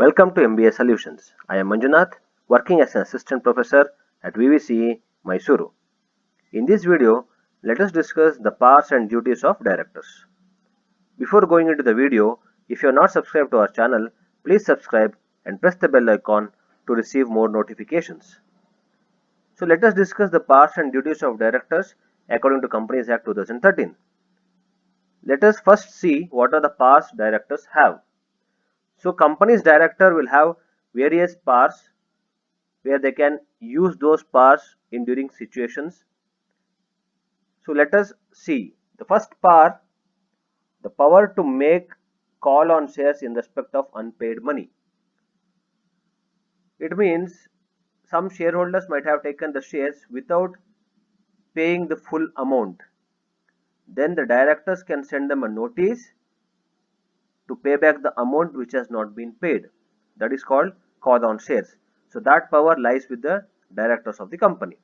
Welcome to MBA Solutions. I am Manjunath, working as an assistant professor at VVCE, Mysuru. In this video, let us discuss the powers and duties of directors. Before going into the video, if you are not subscribed to our channel, please subscribe and press the bell icon to receive more notifications. So let us discuss the powers and duties of directors according to Companies Act 2013. Let us first see what are the powers directors have. So company's director will have various powers where they can use those powers in during situations. So let us see the first power, the power to make call on shares in respect of unpaid money. It means some shareholders might have taken the shares without paying the full amount. Then the directors can send them a notice to pay back the amount which has not been paid. That is called call on shares. So that power lies with the directors of the company.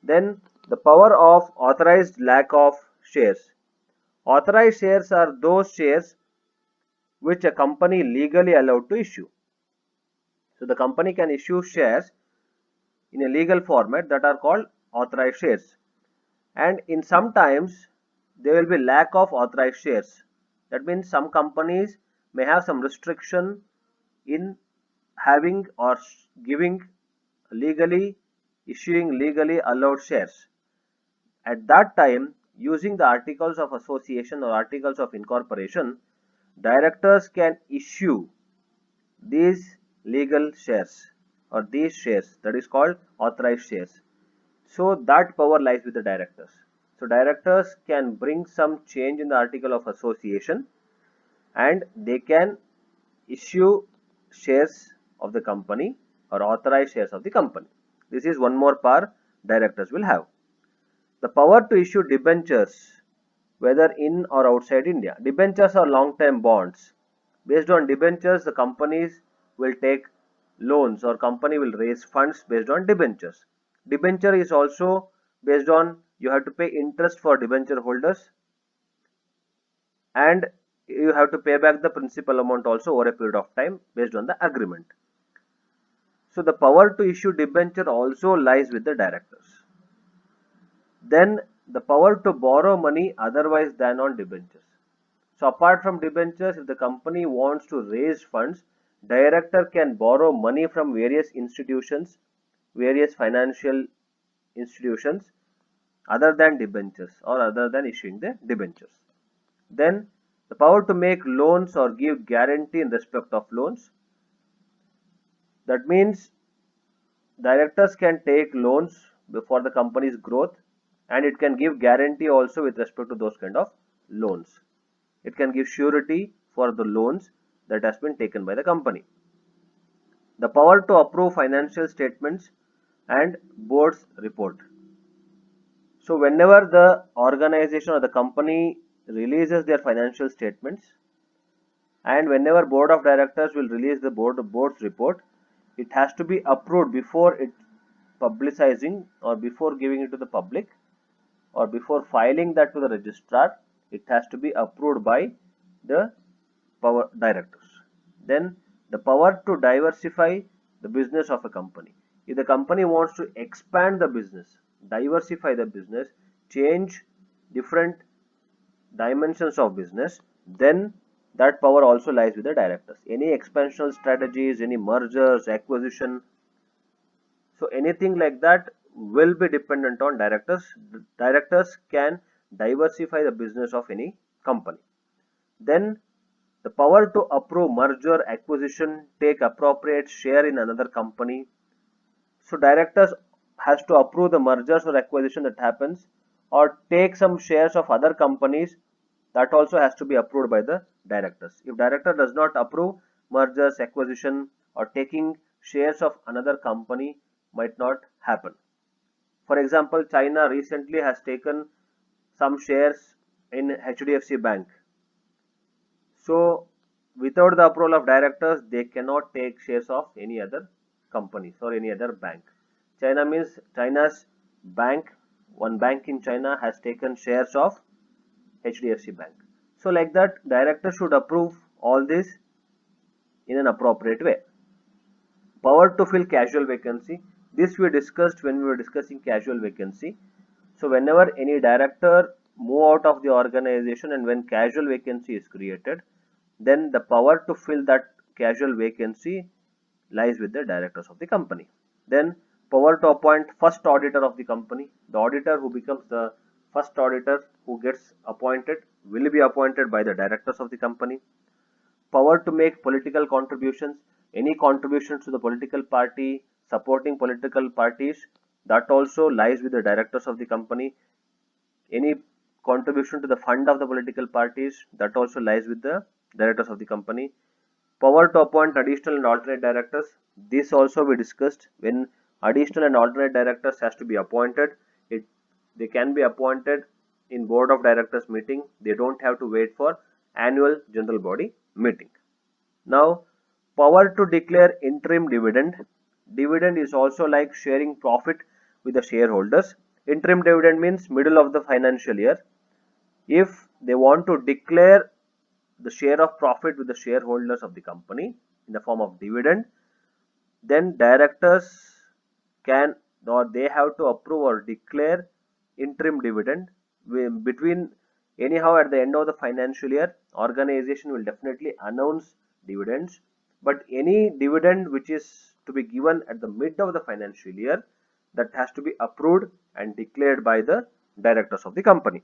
Then the power of authorized lack of shares. Authorized shares are those shares which a company legally allowed to issue. So the company can issue shares in a legal format that are called authorized shares. And in sometimes there will be lack of authorized shares. That means some companies may have some restriction in having or giving legally issuing legally allowed shares. At that time, using the articles of association or articles of incorporation, directors can issue these legal shares or these shares, that is called authorized shares. So that power lies with the directors. So directors can bring some change in the article of association and they can issue shares of the company or authorized shares of the company. This is one more power directors will have. The power to issue debentures, whether in or outside India. Debentures are long-term bonds. Based on debentures, the companies will take loans or company will raise funds based on debentures. Debenture is also based on you have to pay interest for debenture holders and you have to pay back the principal amount also over a period of time based on the agreement. So the power to issue debenture also lies with the directors. Then the power to borrow money otherwise than on debentures. So apart from debentures, if the company wants to raise funds, director can borrow money from various institutions, various financial institutions other than debentures or other than issuing the debentures. Then the power to make loans or give guarantee in respect of loans. That means directors can take loans for the company's growth and it can give guarantee also with respect to those kind of loans. It can give surety for the loans that has been taken by the company. The power to approve financial statements and board's report. So whenever the organization or the company releases their financial statements and whenever board of directors will release the board's report, it has to be approved before it publicizing or before giving it to the public or before filing that to the registrar. It has to be approved by the power directors. Then the power to diversify the business of a company. If the company wants to expand the business, diversify the business, change different dimensions of business, then that power also lies with the directors. Any expansional strategies, any mergers, acquisition, so anything like that will be dependent on directors. Directors can diversify the business of any company. Then the power to approve merger, acquisition, take appropriate share in another company. So directors has to approve the mergers or acquisition that happens or take some shares of other companies. That also has to be approved by the directors. If director does not approve mergers, acquisition or taking shares of another company, might not happen. For example, China recently has taken some shares in HDFC Bank. So without the approval of directors, they cannot take shares of any other companies or any other bank. China means China's bank, one bank in China has taken shares of HDFC Bank. So like that, director should approve all this in an appropriate way. Power to fill casual vacancy. This we discussed when we were discussing casual vacancy. So whenever any director move out of the organization and when casual vacancy is created, then the power to fill that casual vacancy lies with the directors of the company. Then power to appoint first auditor of the company. The auditor who becomes the first auditor who gets appointed will be appointed by the directors of the company. Power to make political contributions. Any contributions to the political party, supporting political parties, that also lies with the directors of the company. Any contribution to the fund of the political parties, that also lies with the directors of the company. Power to appoint additional and alternate directors. This also we discussed. When additional and alternate directors has to be appointed, they can be appointed in board of directors meeting. They don't have to wait for annual general body meeting. Now, power to declare interim dividend. Dividend is also like sharing profit with the shareholders. Interim dividend means middle of the financial year. If they want to declare the share of profit with the shareholders of the company in the form of dividend, then directors can or they have to approve or declare interim dividend between anyhow at the end of the financial year. Organization will definitely announce dividends, but any dividend which is to be given at the mid of the financial year, that has to be approved and declared by the directors of the company.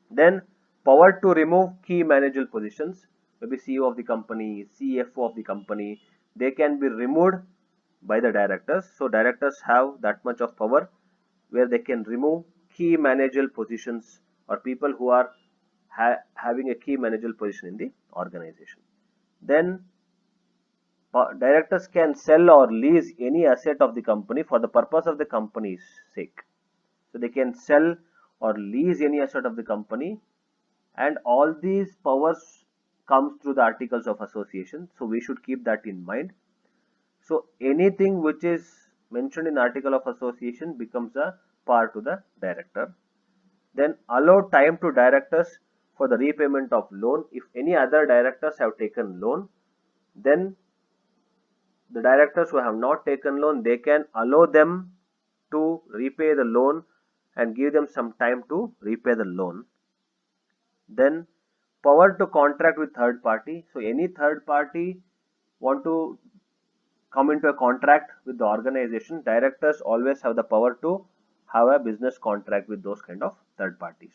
Then power to remove key managerial positions, maybe CEO of the company, CFO of the company, they can be removed by the directors. So directors have that much of power where they can remove key managerial positions or people who are having a key managerial position in the organization. Then directors can sell or lease any asset of the company for the purpose of the company's sake. So they can sell or lease any asset of the company, and all these powers comes through the articles of association. So we should keep that in mind. So anything which is mentioned in article of association becomes a power to the director. Then allow time to directors for the repayment of loan. If any other directors have taken loan, then the directors who have not taken loan, they can allow them to repay the loan and give them some time to repay the loan. Then power to contract with third party. So any third party want to come into a contract with the organization, directors always have the power to have a business contract with those kind of third parties.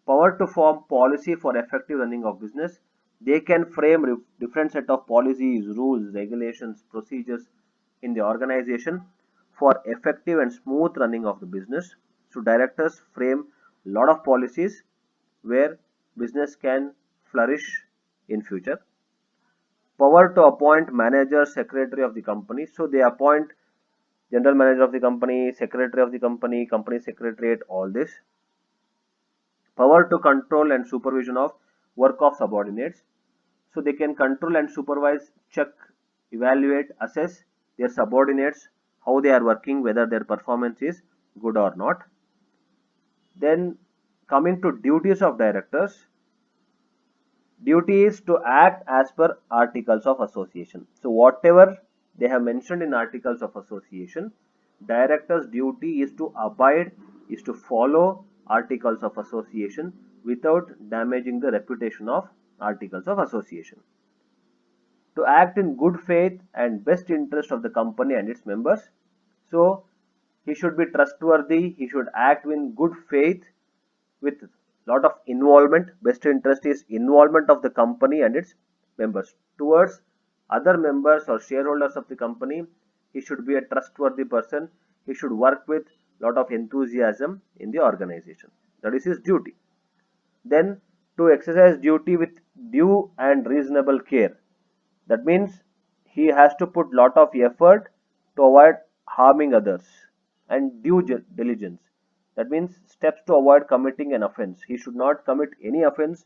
Power to form policy for effective running of business. They can frame different set of policies, rules, regulations, procedures in the organization for effective and smooth running of the business. So directors frame a lot of policies where business can flourish in future. Power to appoint manager, secretary of the company. So they appoint general manager of the company, secretary of the company, company secretariat, all this. Power to control and supervision of work of subordinates. So they can control and supervise, check, evaluate, assess their subordinates, how they are working, whether their performance is good or not. Then coming to duties of directors. Duty is to act as per articles of association. So whatever they have mentioned in articles of association, directors' duty is to abide, is to follow articles of association without damaging the reputation of articles of association. To act in good faith and best interest of the company and its members. So he should be trustworthy, he should act in good faith with lot of involvement. Best interest is involvement of the company and its members towards other members or shareholders of the company. He should be a trustworthy person. He should work with lot of enthusiasm in the organization. That is his duty. Then to exercise duty with due and reasonable care. That means he has to put lot of effort to avoid harming others, and due diligence. That means steps to avoid committing an offense. He should not commit any offense.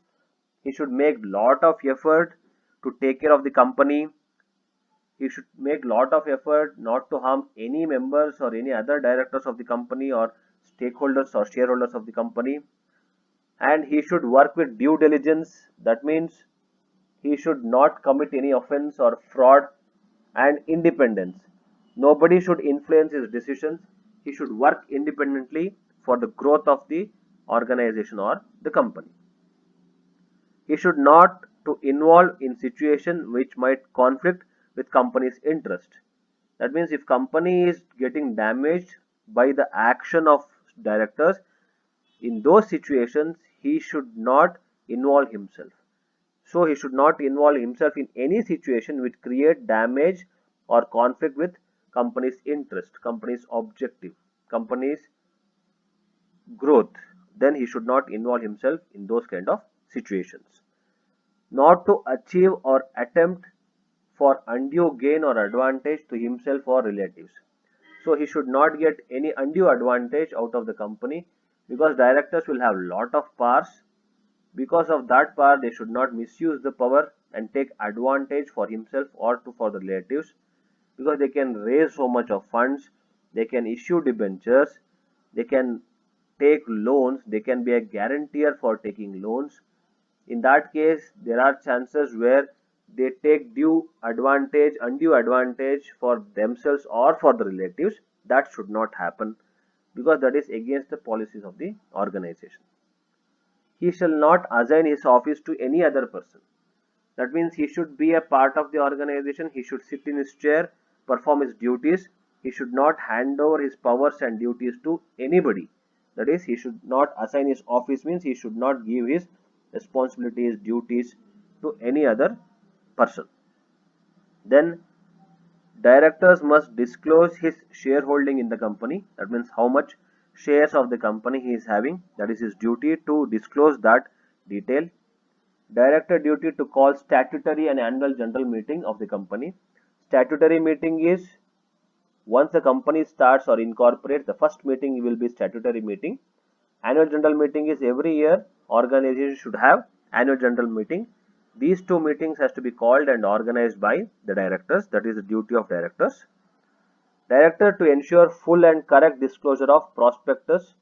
He should make lot of effort to take care of the company. He should make lot of effort not to harm any members or any other directors of the company or stakeholders or shareholders of the company. And he should work with due diligence. That means he should not commit any offense or fraud, and independence. Nobody should influence his decisions. He should work independently for the growth of the organization or the company. He should not to involve in situation which might conflict with company's interest. That means if company is getting damaged by the action of directors, in those situations he should not involve himself. So he should not involve himself in any situation which create damage or conflict with company's interest, company's objective, company's growth. Then he should not involve himself in those kind of situations. Not to achieve or attempt for undue gain or advantage to himself or relatives. So he should not get any undue advantage out of the company, because directors will have lot of powers. Because of that power, they should not misuse the power and take advantage for himself or for the relatives, because they can raise so much of funds, they can issue debentures, they can take loans, they can be a guarantor for taking loans. In that case, there are chances where they take undue advantage for themselves or for the relatives. That should not happen, because that is against the policies of the organization. He shall not assign his office to any other person. That means he should be a part of the organization. He should sit in his chair, perform his duties. He should not hand over his powers and duties to anybody. That is, he should not assign his office, means he should not give his responsibilities, duties to any other person. Then directors must disclose his shareholding in the company. That means how much shares of the company he is having. That is his duty to disclose that detail. Director duty to call statutory and annual general meeting of the company. Statutory meeting is once the company starts or incorporates, the first meeting will be statutory meeting. Annual general meeting is every year organization should have annual general meeting. These two meetings has to be called and organized by the directors. That is the duty of directors. Director to ensure full and correct disclosure of prospectus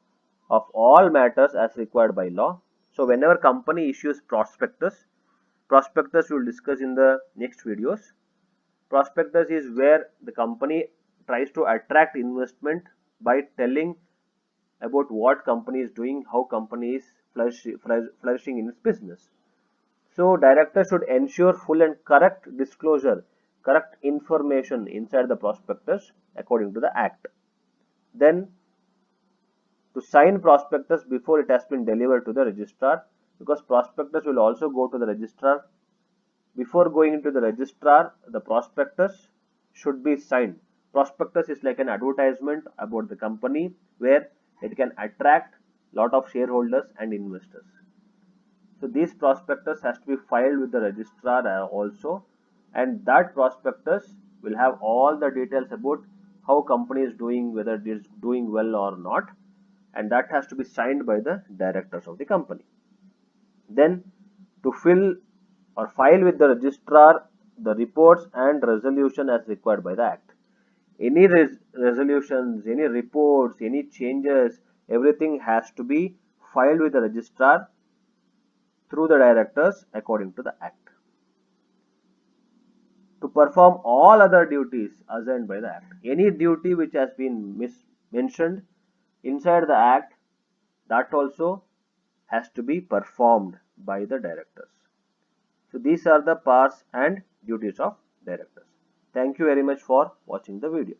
of all matters as required by law. So whenever company issues prospectus we will discuss in the next videos. Prospectus is where the company tries to attract investment by telling about what company is doing, how company is flourishing in its business. So director should ensure full and correct disclosure, correct information inside the prospectus according to the act. Then to sign prospectus before it has been delivered to the registrar, because prospectus will also go to the registrar. Before going into the registrar, the prospectus should be signed. Prospectus is like an advertisement about the company where it can attract lot of shareholders and investors. So this prospectus has to be filed with the registrar also, and that prospectus will have all the details about how company is doing, whether it is doing well or not, and that has to be signed by the directors of the company. Then to fill or file with the registrar the reports and resolution as required by the act. Any resolutions, any reports, any changes, everything has to be filed with the registrar through the directors according to the act. To perform all other duties assigned by the act. Any duty which has been mentioned inside the act, that also has to be performed by the directors. So these are the powers and duties of directors. Thank you very much for watching the video.